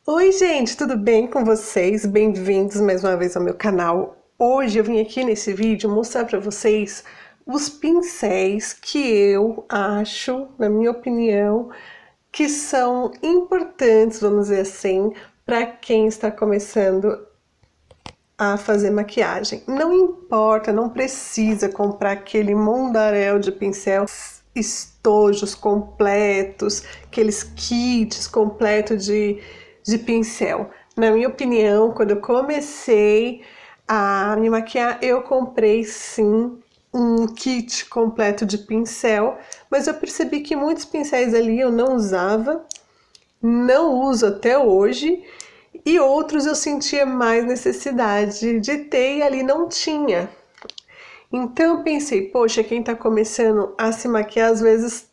Oi gente, tudo bem com vocês? Bem-vindos mais uma vez ao meu canal. Hoje eu vim aqui nesse vídeo mostrar para vocês os pincéis que eu acho, na minha opinião, que são importantes, vamos dizer assim, para quem está começando a fazer maquiagem. Não importa, não precisa comprar aquele mundaréu de pincel, estojos completos, aqueles kits completos de pincel. Na minha opinião, quando eu comecei a me maquiar, eu comprei sim um kit completo de pincel, mas eu percebi que muitos pincéis ali eu não usava, não uso até hoje, e outros eu sentia mais necessidade de ter e ali não tinha. Então eu pensei, poxa, quem tá começando a se maquiar às vezes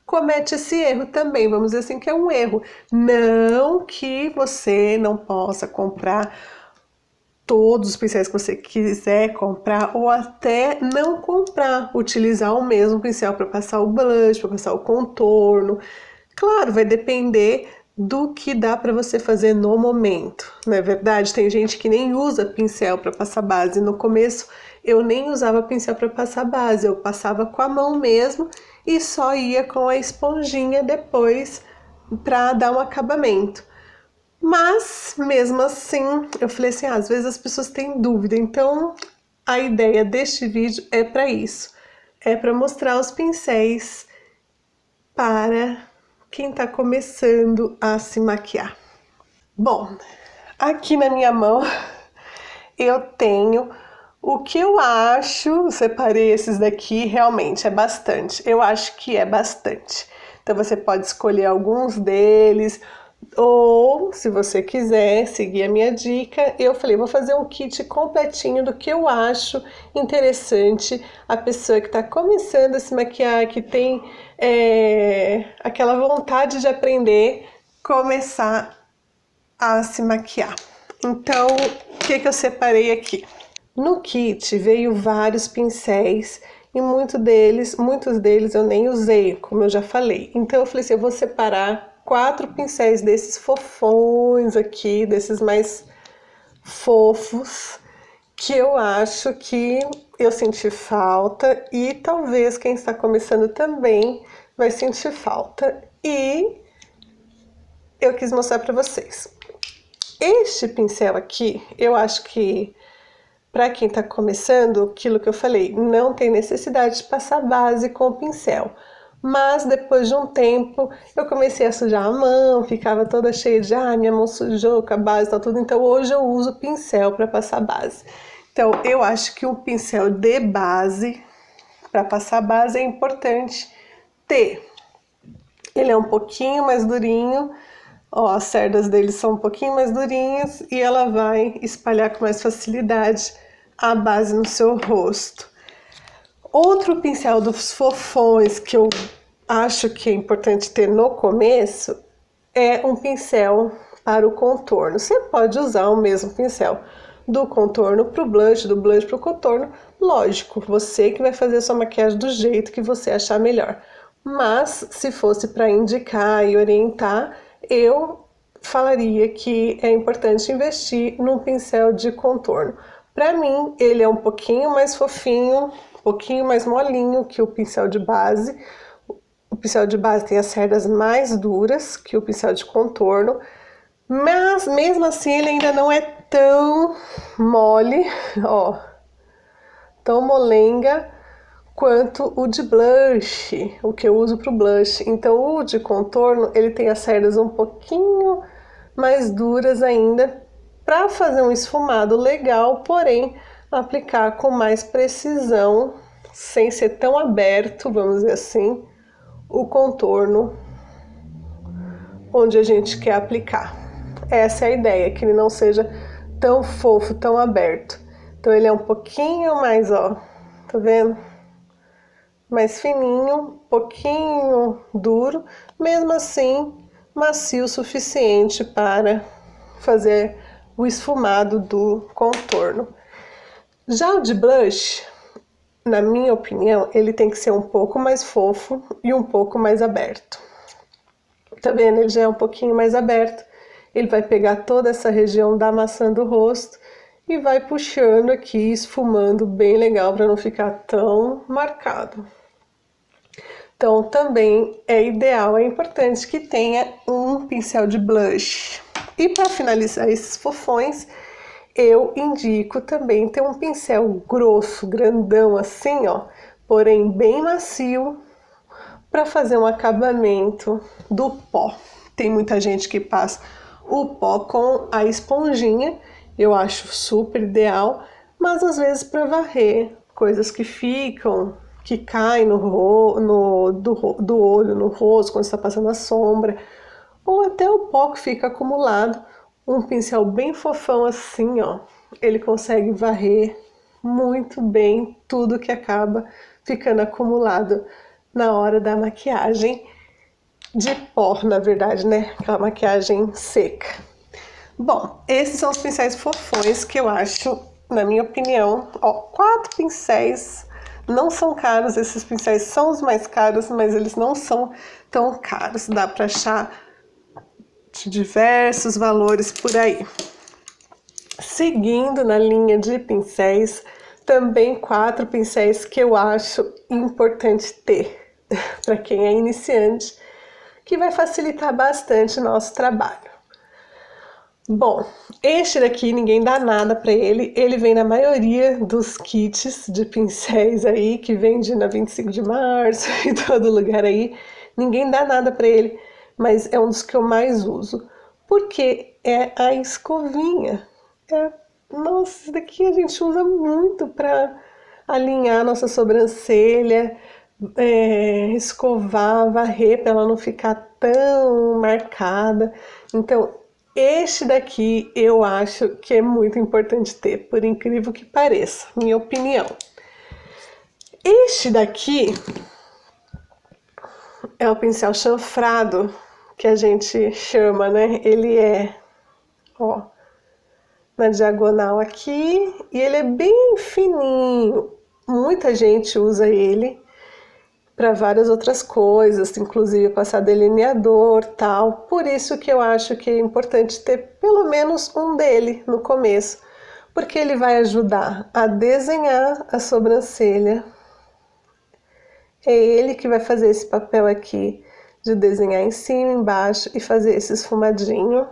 comete esse erro também, vamos dizer assim que é um erro. Não que você não possa comprar todos os pincéis que você quiser comprar ou até não comprar, utilizar o mesmo pincel para passar o blush, para passar o contorno. Claro, vai depender do que dá para você fazer no momento, não é verdade? Tem gente que nem usa pincel para passar base. No começo eu nem usava pincel para passar base, eu passava com a mão mesmo e só ia com a esponjinha depois para dar um acabamento. Mas, mesmo assim, eu falei assim, às vezes as pessoas têm dúvida, então a ideia deste vídeo é para isso. É para mostrar os pincéis para quem está começando a se maquiar. Bom, aqui na minha mão eu tenho o que eu acho, separei esses daqui, realmente é bastante, eu acho que é bastante. Então você pode escolher alguns deles, ou se você quiser seguir a minha dica, eu falei, vou fazer um kit completinho do que eu acho interessante a pessoa que está começando a se maquiar, que tem aquela vontade de aprender, começar a se maquiar. Então, o que eu separei aqui? No kit veio vários pincéis e muitos deles eu nem usei, como eu já falei. Então eu falei assim, eu vou separar 4 pincéis desses fofões aqui, desses mais fofos, que eu acho que eu senti falta e talvez quem está começando também vai sentir falta. E eu quis mostrar para vocês. Este pincel aqui, eu acho que para quem está começando, aquilo que eu falei, não tem necessidade de passar base com o pincel. Mas depois de um tempo, eu comecei a sujar a mão, ficava toda cheia de, minha mão sujou com a base e tal, tudo. Então hoje eu uso pincel para passar base. Então eu acho que um pincel de base, para passar base, é importante ter. Ele é um pouquinho mais durinho, ó, as cerdas dele são um pouquinho mais durinhas e ela vai espalhar com mais facilidade a base no seu rosto. Outro pincel dos fofões que eu acho que é importante ter no começo é um pincel para o contorno. Você pode usar o mesmo pincel do contorno para o blush, do blush para o contorno. Lógico, você que vai fazer a sua maquiagem do jeito que você achar melhor. Mas se fosse para indicar e orientar, eu falaria que é importante investir num pincel de contorno. Para mim, ele é um pouquinho mais fofinho, um pouquinho mais molinho que o pincel de base. O pincel de base tem as cerdas mais duras que o pincel de contorno, mas mesmo assim ele ainda não é tão mole, ó, tão molenga quanto o de blush, o que eu uso para o blush. Então o de contorno, ele tem as cerdas um pouquinho mais duras ainda, para fazer um esfumado legal, porém aplicar com mais precisão, sem ser tão aberto, vamos dizer assim, o contorno onde a gente quer aplicar. Essa é a ideia, que ele não seja tão fofo, tão aberto. Então ele é um pouquinho mais, ó, tá vendo? Mais fininho, um pouquinho duro, mesmo assim macio o suficiente para fazer o esfumado do contorno. Já o de blush, na minha opinião, ele tem que ser um pouco mais fofo e um pouco mais aberto. Tá vendo? Ele já é um pouquinho mais aberto. Ele vai pegar toda essa região da maçã do rosto e vai puxando aqui, esfumando bem legal para não ficar tão marcado. Então também é ideal, é importante que tenha um pincel de blush. E para finalizar esses fofões, eu indico também ter um pincel grosso, grandão assim, ó, porém bem macio, para fazer um acabamento do pó. Tem muita gente que passa o pó com a esponjinha, eu acho super ideal, mas às vezes para varrer coisas que ficam, que caem do olho, no rosto, quando está passando a sombra, ou até o pó que fica acumulado, um pincel bem fofão assim, ó, ele consegue varrer muito bem tudo que acaba ficando acumulado na hora da maquiagem de pó, na verdade, né? Aquela maquiagem seca. Bom, esses são os pincéis fofões que eu acho, na minha opinião, ó, 4 pincéis, não são caros, esses pincéis são os mais caros, mas eles não são tão caros, dá pra achar de diversos valores por aí. Seguindo na linha de pincéis, também 4 pincéis que eu acho importante ter para quem é iniciante, que vai facilitar bastante o nosso trabalho. Bom, este daqui ninguém dá nada para ele, ele vem na maioria dos kits de pincéis aí, que vende na 25 de março, em todo lugar aí, ninguém dá nada para ele, mas é um dos que eu mais uso, porque é a escovinha. Nossa, isso daqui a gente usa muito para alinhar nossa sobrancelha, escovar, varrer para ela não ficar tão marcada. Então, este daqui eu acho que é muito importante ter, por incrível que pareça, minha opinião. Este daqui é o pincel chanfrado, que a gente chama, né? Ele é, ó, na diagonal aqui, e ele é bem fininho. Muita gente usa ele para várias outras coisas, inclusive passar delineador, tal. Por isso que eu acho que é importante ter pelo menos um dele no começo, porque ele vai ajudar a desenhar a sobrancelha. É ele que vai fazer esse papel aqui de desenhar em cima, embaixo e fazer esse esfumadinho.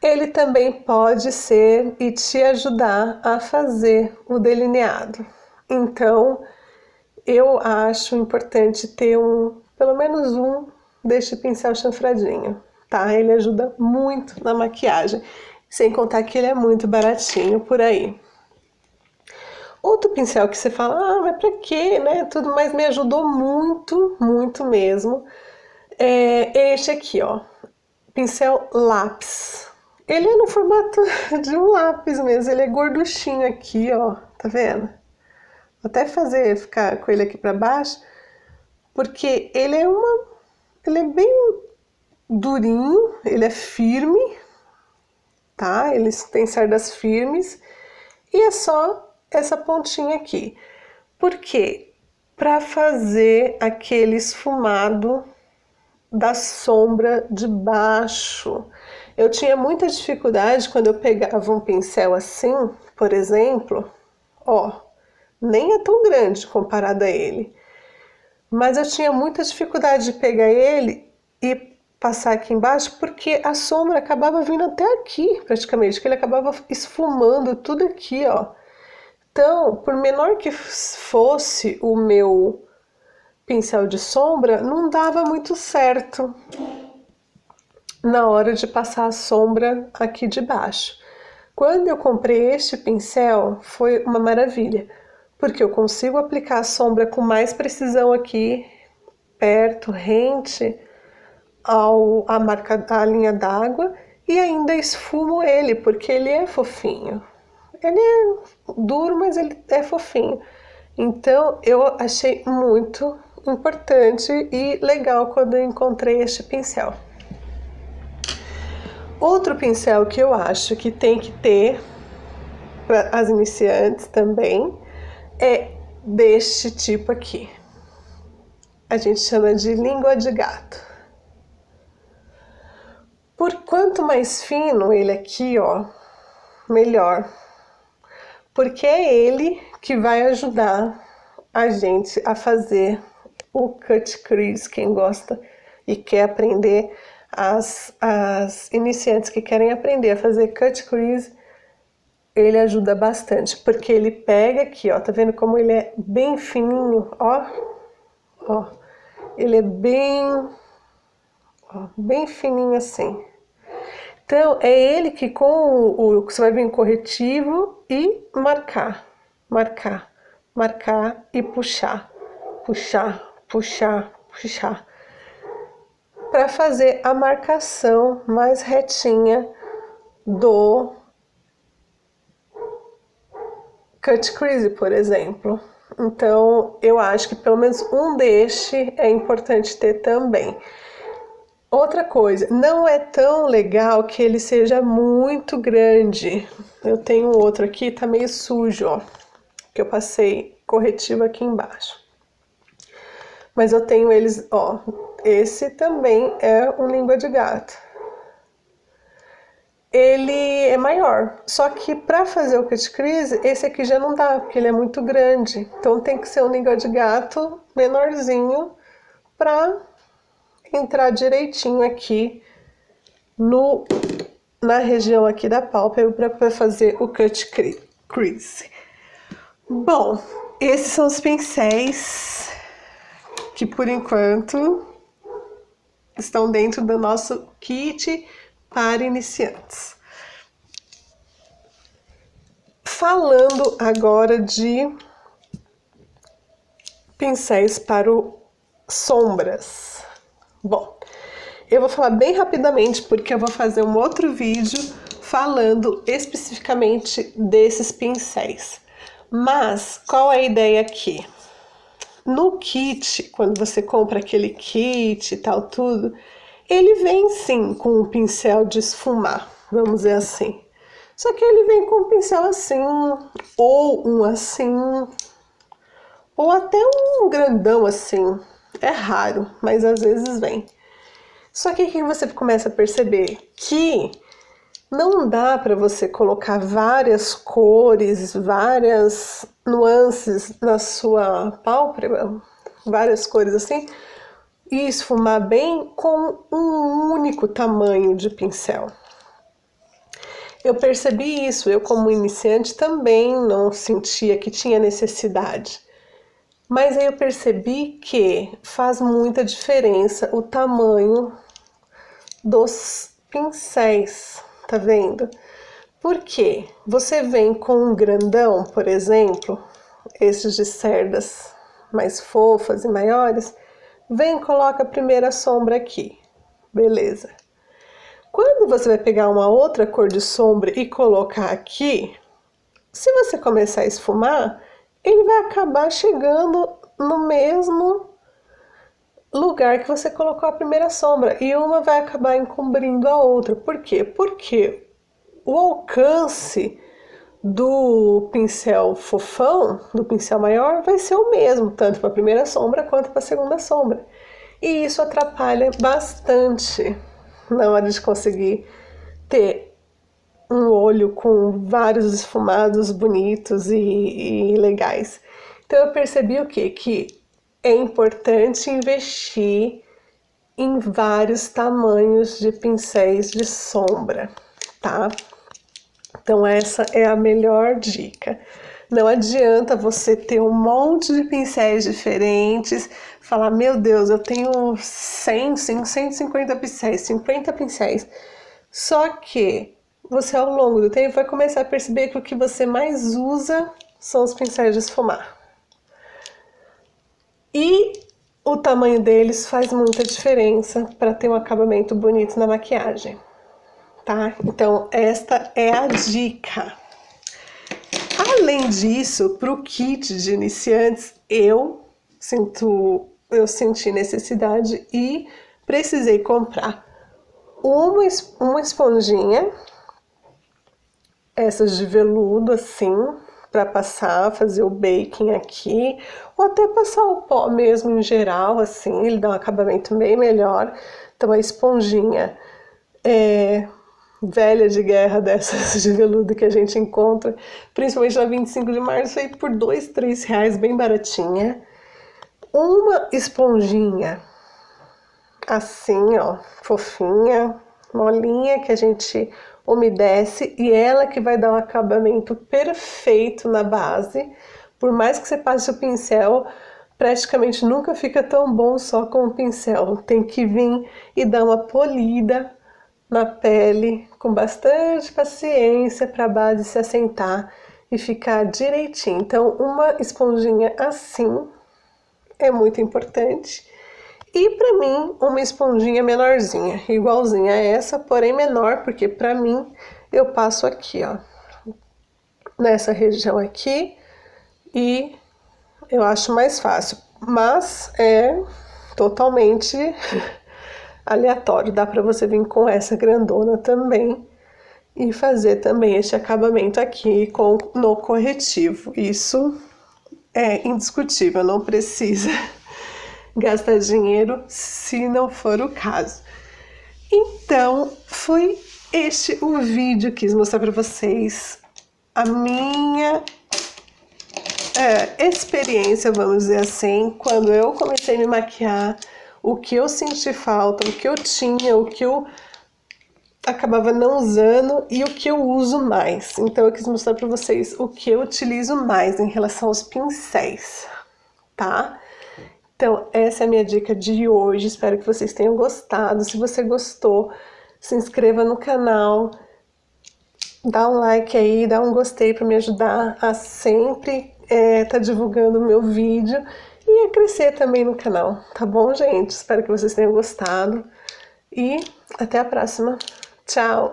Ele também pode ser e te ajudar a fazer o delineado. Então, eu acho importante ter pelo menos um deste pincel chanfradinho, tá? Ele ajuda muito na maquiagem, sem contar que ele é muito baratinho por aí. Outro pincel que você fala, ah, mas pra quê, né? Tudo mais me ajudou muito, muito mesmo. É este aqui, ó, pincel lápis. Ele é no formato de um lápis mesmo, ele é gorduchinho aqui, ó, tá vendo? Vou até ficar com ele aqui pra baixo, porque ele é bem durinho, ele é firme, tá? Ele tem cerdas firmes, e é só essa pontinha aqui. Por quê? Pra fazer aquele esfumado da sombra de baixo. Eu tinha muita dificuldade quando eu pegava um pincel assim, por exemplo, ó, nem é tão grande comparado a ele, mas eu tinha muita dificuldade de pegar ele e passar aqui embaixo, porque a sombra acabava vindo até aqui, praticamente, que ele acabava esfumando tudo aqui, ó. Então, por menor que fosse o meu pincel de sombra, não dava muito certo na hora de passar a sombra aqui de baixo. Quando eu comprei este pincel, foi uma maravilha, porque eu consigo aplicar a sombra com mais precisão aqui, perto, rente à linha d'água, e ainda esfumo ele, porque ele é fofinho. Ele é duro, mas ele é fofinho. Então, eu achei muito importante e legal quando eu encontrei este pincel. Outro pincel que eu acho que tem que ter para as iniciantes também é deste tipo aqui. a gente chama de língua de gato. Por quanto mais fino ele aqui, ó, melhor. Porque é ele que vai ajudar a gente a fazer o cut crease. Quem gosta e quer aprender, as iniciantes que querem aprender a fazer cut crease, ele ajuda bastante, porque ele pega aqui, ó, tá vendo como ele é bem fininho, ó, ó, ele é bem, ó, bem fininho assim. Então, é ele que você vai vir corretivo e marcar, marcar, marcar e puxar, puxar, puxar, puxar, para fazer a marcação mais retinha do cut crease, por exemplo. Então, eu acho que pelo menos um deste é importante ter também. Outra coisa, não é tão legal que ele seja muito grande. Eu tenho outro aqui, tá meio sujo, ó, que eu passei corretivo aqui embaixo. Mas eu tenho eles, ó, esse também é um língua de gato. Ele é maior, só que para fazer o cut crease, esse aqui já não dá, porque ele é muito grande. Então tem que ser um língua de gato menorzinho para entrar direitinho aqui na região aqui da pálpebra para fazer o cut crease. Bom, esses são os pincéis que por enquanto estão dentro do nosso kit para iniciantes. Falando agora de pincéis para sombras. Bom, eu vou falar bem rapidamente porque eu vou fazer um outro vídeo falando especificamente desses pincéis. Mas qual é a ideia aqui? No kit, quando você compra aquele kit e tal, tudo, ele vem sim com um pincel de esfumar, vamos dizer assim. Só que ele vem com um pincel assim, ou um assim, ou até um grandão assim. É raro, mas às vezes vem. Só que aqui você começa a perceber que não dá para você colocar várias cores, várias nuances na sua pálpebra, várias cores assim, e esfumar bem com um único tamanho de pincel. Eu percebi isso, eu como iniciante também não sentia que tinha necessidade. Mas aí eu percebi que faz muita diferença o tamanho dos pincéis, tá vendo? Porque você vem com um grandão, por exemplo, esses de cerdas mais fofas e maiores, vem e coloca a primeira sombra aqui, beleza. Quando você vai pegar uma outra cor de sombra e colocar aqui, se você começar a esfumar, ele vai acabar chegando no mesmo lugar que você colocou a primeira sombra e uma vai acabar encobrindo a outra. Por quê? Porque o alcance do pincel fofão, do pincel maior, vai ser o mesmo, tanto para a primeira sombra quanto para a segunda sombra. E isso atrapalha bastante na hora de conseguir ter um olho com vários esfumados bonitos e legais. Então eu percebi o quê? Que é importante investir em vários tamanhos de pincéis de sombra, tá? Então essa é a melhor dica. Não adianta você ter um monte de pincéis diferentes, falar, meu Deus, eu tenho 100, 150 pincéis, 50 pincéis. Só que você ao longo do tempo vai começar a perceber que o que você mais usa são os pincéis de esfumar. E o tamanho deles faz muita diferença para ter um acabamento bonito na maquiagem, tá? Então esta é a dica. Além disso, para o kit de iniciantes, eu senti necessidade e precisei comprar uma esponjinha, essas de veludo assim, para passar, fazer o baking aqui, ou até passar o pó mesmo em geral, assim, ele dá um acabamento bem melhor. Então a esponjinha velha de guerra dessas de veludo que a gente encontra, principalmente na 25 de março, aí por R$2, R$3, bem baratinha. Uma esponjinha assim, ó, fofinha, molinha, que a gente umedece, e ela que vai dar um acabamento perfeito na base. Por mais que você passe o pincel, praticamente nunca fica tão bom só com o pincel. Tem que vir e dar uma polida na pele, com bastante paciência, para a base se assentar e ficar direitinho. Então, uma esponjinha assim é muito importante. E para mim, uma esponjinha menorzinha, igualzinha a essa, porém menor, porque para mim eu passo aqui, ó, nessa região aqui, e eu acho mais fácil, mas é totalmente aleatório. Dá para você vir com essa grandona também e fazer também este acabamento aqui no corretivo. Isso é indiscutível, não precisa gastar dinheiro se não for o caso. Então, foi este o vídeo que quis mostrar para vocês a minha experiência, vamos dizer assim, quando eu comecei a me maquiar, o que eu senti falta, o que eu tinha, o que eu acabava não usando e o que eu uso mais. Então eu quis mostrar para vocês o que eu utilizo mais em relação aos pincéis, tá? Então essa é a minha dica de hoje, espero que vocês tenham gostado. Se você gostou, se inscreva no canal, dá um like aí, dá um gostei para me ajudar a sempre tá divulgando o meu vídeo e a crescer também no canal, tá bom, gente? Espero que vocês tenham gostado e até a próxima. Tchau!